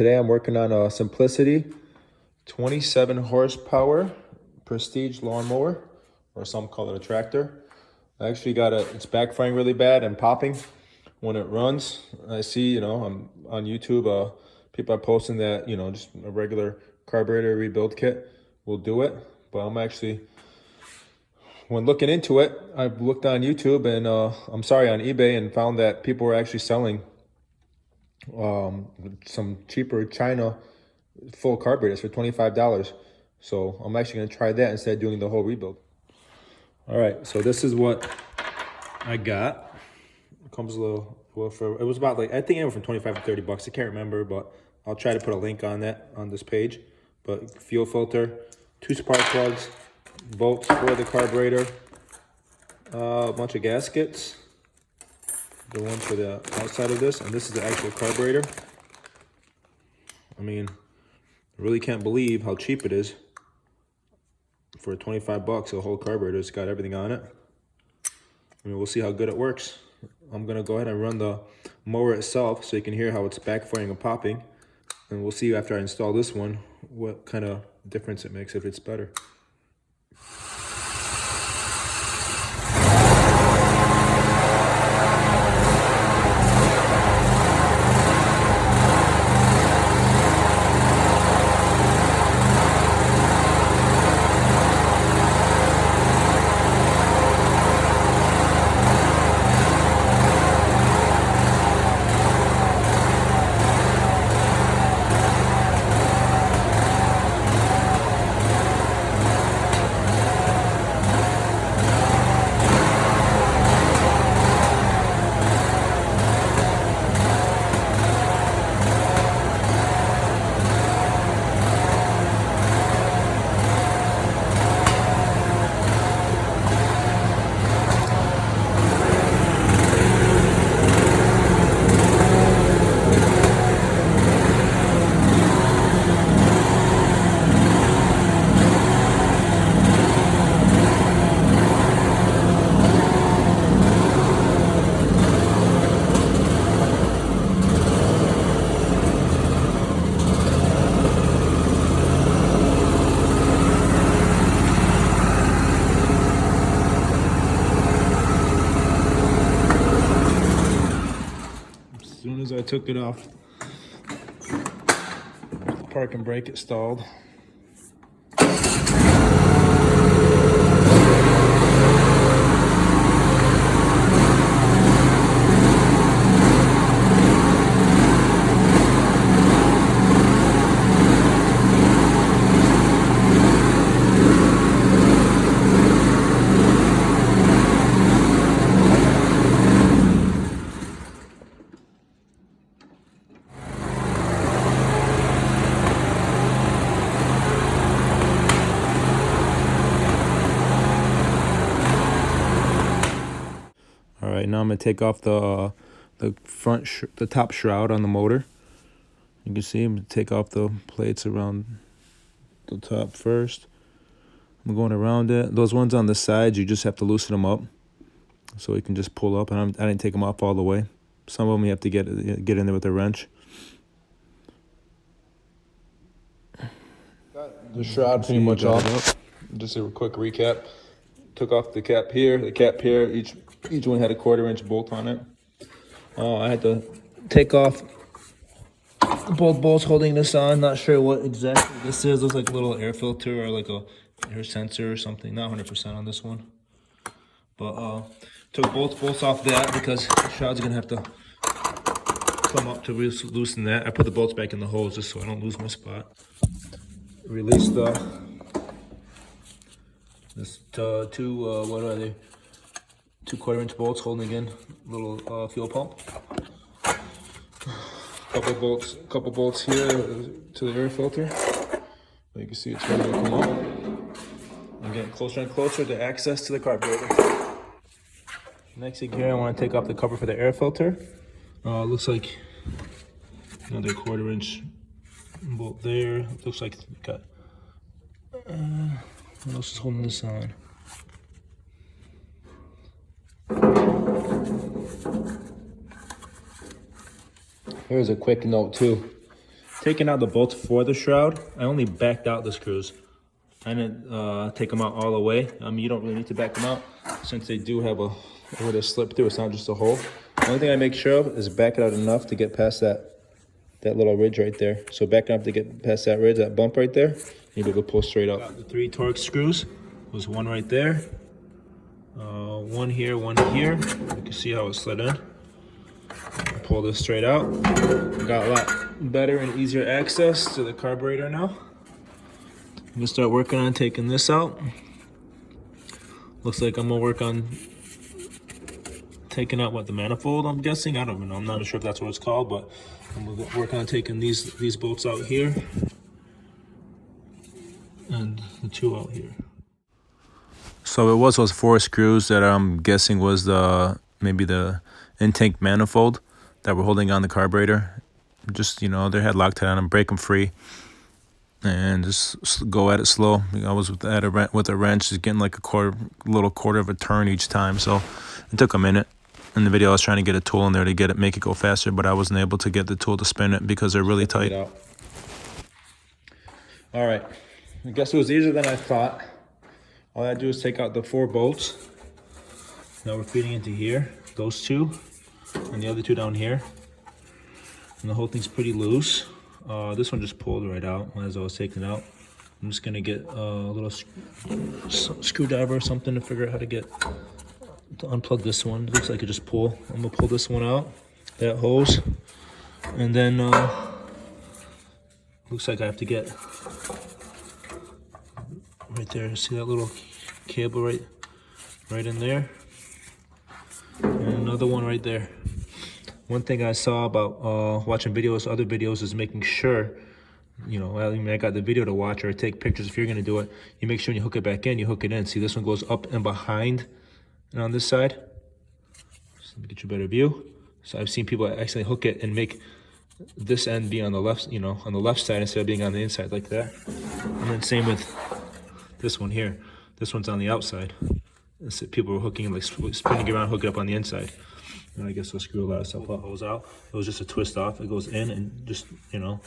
Today I'm working on a Simplicity 27 horsepower prestige lawnmower, or some call it a tractor. I actually it's backfiring really bad and popping when it runs. I see, I'm on YouTube, people are posting that, just a regular carburetor rebuild kit will do it. But when looking into it, I've looked on YouTube and on eBay, and found that people were actually selling some cheaper China full carburetors for $25. So I'm actually gonna try that instead of doing the whole rebuild. All right, so this is what I got. It comes a little, it was about I think anywhere from 25 to 30 bucks. I can't remember, but I'll try to put a link on that on this page. But fuel filter, 2 spark plugs, bolts for the carburetor, a bunch of gaskets, the one for the outside of this, and this is the actual carburetor. I mean, I really can't believe how cheap it is. For 25 bucks, a whole carburetor, it's got everything on it. I mean, we'll see how good it works. I'm gonna go ahead and run the mower itself so you can hear how it's backfiring and popping. And we'll see after I install this one what kind of difference it makes, if it's better. As soon as I took it off, the parking brake, it stalled. All right, now I'm gonna take off the top shroud on the motor. You can see I'm gonna take off the plates around the top first. I'm going around it. Those ones on the sides, you just have to loosen them up, so you can just pull up. And I didn't take them off all the way. Some of them you have to get in there with a wrench. Got the shroud pretty much off. Just a quick recap. Took off the cap here, the cap here. Each one had a 1/4-inch bolt on it. I had to take off both bolts holding this on. Not sure what exactly this is. Looks like a little air filter or like a air sensor or something. Not 100% on this one. But took both bolts off that because the shroud's gonna have to come up to loosen that. I put the bolts back in the holes just so I don't lose my spot. Release this two what are they? 2 1/4-inch bolts holding in little fuel pump. Couple bolts here to the air filter. You can see it's ready to come up. I'm getting closer and closer to access to the carburetor. Next thing here, I want to take off the cover for the air filter. Looks like another 1/4-inch bolt there. Looks like it got. What else is holding this on? Here's a quick note too. taking out the bolts for the shroud, I only backed out the screws. I didn't take them out all the way. I mean, you don't really need to back them out since they do have a where they slip through. It's not just a hole. The only thing I make sure of is back it out enough to get past that little ridge right there. So back enough to get past that ridge, that bump right there. Maybe it'll pull straight up. Got the 3 Torx screws. There's one right there. One here, one here. You can see how it slid in. Pull this straight out. Got a lot better and easier access to the carburetor now. I'm gonna start working on taking this out. Looks like I'm gonna work on taking out the manifold, I'm guessing. I don't even know. I'm not sure if that's what it's called, but I'm gonna work on taking these bolts out here and the 2 out here. So it was those 4 screws that I'm guessing was maybe the intake manifold that were holding on the carburetor. Just, you know, they had Loctite on them, break them free. And just go at it slow. I was with a wrench, just getting like a little quarter of a turn each time. So it took a minute. In the video, I was trying to get a tool in there to make it go faster, but I wasn't able to get the tool to spin it because they're really tight. All right, I guess it was easier than I thought. All I had to do is take out the 4 bolts. Now we're feeding into here, those 2, and the other 2 down here. And the whole thing's pretty loose. This one just pulled right out as I was taking it out. I'm just gonna get a little screwdriver or something to figure out how to unplug this one. It looks like it just pull. I'm gonna pull this one out, that hose, and then looks like I have to get right there. See that little cable right in there, and another one right there. One thing I saw about watching other videos, is making sure, you know, I mean, I got the video to watch or take pictures. If you're gonna do it, you make sure when you hook it back in, you hook it in. See, this one goes up and behind and on this side. So let me get you a better view. So I've seen people actually hook it and make this end be on the left, you know, on the left side instead of being on the inside like that. And then same with this one here. This one's on the outside. So people were hooking, like spinning around, hook it up on the inside. And I guess I'll screw a lot of stuff up. Hose out. It was just a twist off. It goes in and just, you know,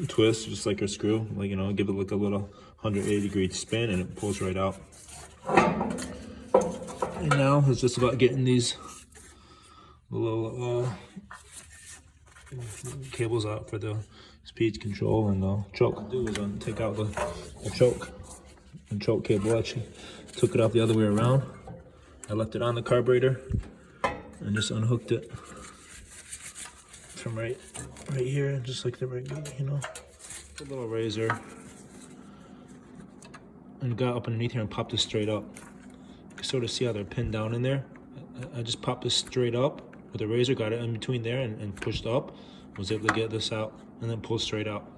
twist just like a screw. Like, you know, give it like a little 180-degree spin and it pulls right out. And now it's just about getting these little cables out for the speed control and the choke. What I'll do is take out the choke. And choke cable. Actually took it off the other way around. I left it on the carburetor and just unhooked it from right here, just like the regular, you know, a little razor, and got up underneath here and popped this straight up. You can sort of see how they're pinned down in there. I just popped this straight up with a razor, got it in between there and pushed up, was able to get this out and then pull straight out.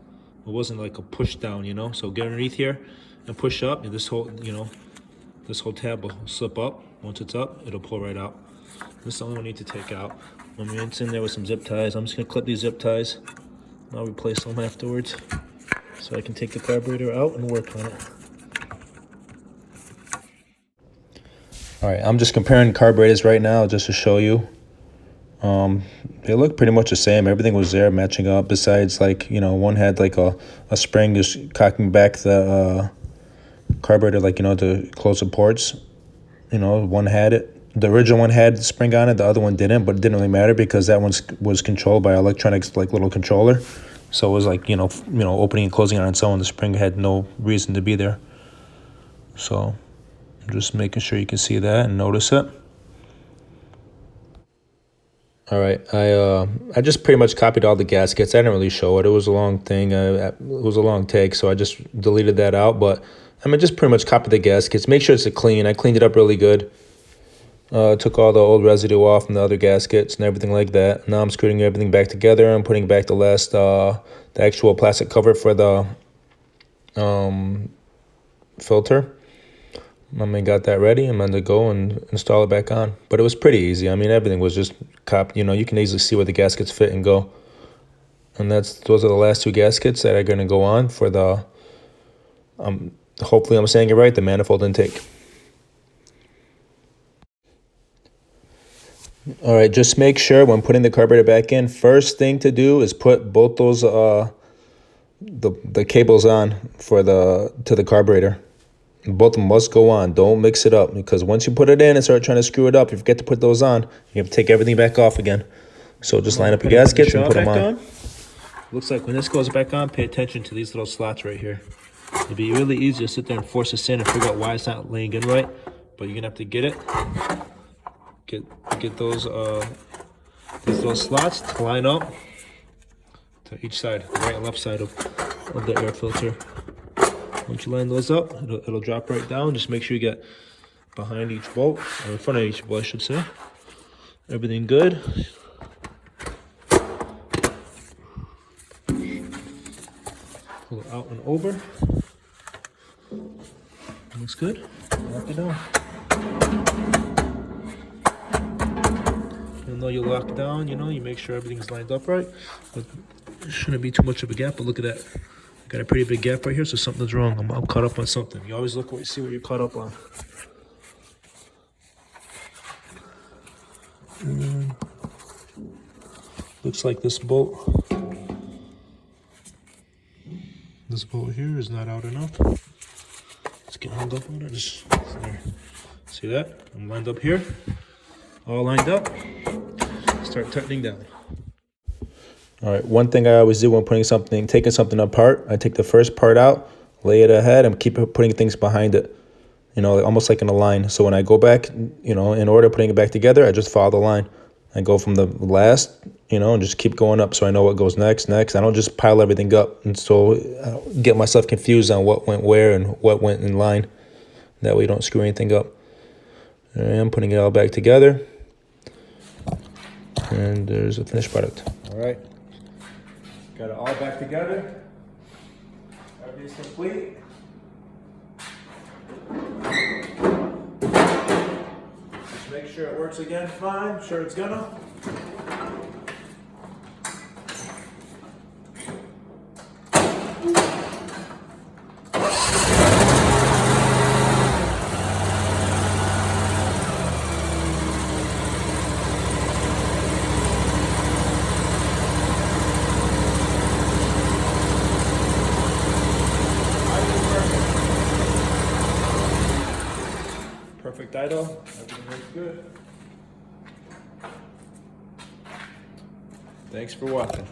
It wasn't like a push down, you know, so get underneath here and push up, and this whole, you know, this whole tab will slip up. Once it's up, it'll pull right out. This is the only one I need to take out. It's in there with some zip ties. I'm just gonna clip these zip ties. I'll replace them afterwards so I can take the carburetor out and work on it. All right, I'm just comparing carburetors right now just to show you. They look pretty much the same. Everything was there matching up, besides, like, you know, one had like a spring just cocking back the carburetor, like, you know, to close the ports. You know, one had it. The original one had the spring on it, the other one didn't, but it didn't really matter because that one was controlled by electronics, like little controller. So it was like, you know, opening and closing on its own. The spring had no reason to be there. So I'm just making sure you can see that and notice it. All right, I just pretty much copied all the gaskets. I didn't really show it. It was a long thing. It was a long take, so I just deleted that out. But I mean, just pretty much copied the gaskets. Make sure it's clean. I cleaned it up really good. Took all the old residue off from the other gaskets and everything like that. Now I'm screwing everything back together. I'm putting back the last, the actual plastic cover for the filter. I got that ready. I'm going to go and install it back on. But it was pretty easy. I mean, everything was just copied. You know, you can easily see where the gaskets fit and go. And those are the last 2 gaskets that are going to go on for the, hopefully I'm saying it right, the manifold intake. All right, just make sure when putting the carburetor back in, first thing to do is put both those the cables on for to the carburetor. Both of them must go on. Don't mix it up, because once you put it in and start trying to screw it up, if you forget to put those on, you have to take everything back off again. So just line up your gaskets and put them on. Looks like when this goes back on, pay attention to these little slots right here. It'd be really easy to sit there and force this in and figure out why it's not laying in right, but you're gonna have to get it. Get those these little slots to line up to each side, the right and left side of the air filter. Once you line those up, it'll drop right down. Just make sure you get behind each bolt, or in front of each bolt, I should say. Everything good. Pull it out and over. Looks good. Lock it down. Even though you lock it down, you know, you make sure everything's lined up right. But there shouldn't be too much of a gap, but look at that. Got a pretty big gap right here, so something's wrong. I'm caught up on something. You always look see what you're caught up on. And looks like this bolt here is not out enough. Let's get hung up on it. Just there. See that? I'm lined up here. All lined up. Start tightening down. All right, one thing I always do when taking something apart, I take the first part out, lay it ahead, and keep putting things behind it. You know, almost like in a line. So when I go back, you know, in order putting it back together, I just follow the line. I go from the last, you know, and just keep going up so I know what goes next. I don't just pile everything up, and so I get myself confused on what went where and what went in line. That way you don't screw anything up. And I'm putting it all back together. And there's a finished product. All right. Got it all back together. Everything's complete. Just make sure it works again fine. Sure it's gonna. Perfect idle. Everything looks good. Thanks for watching.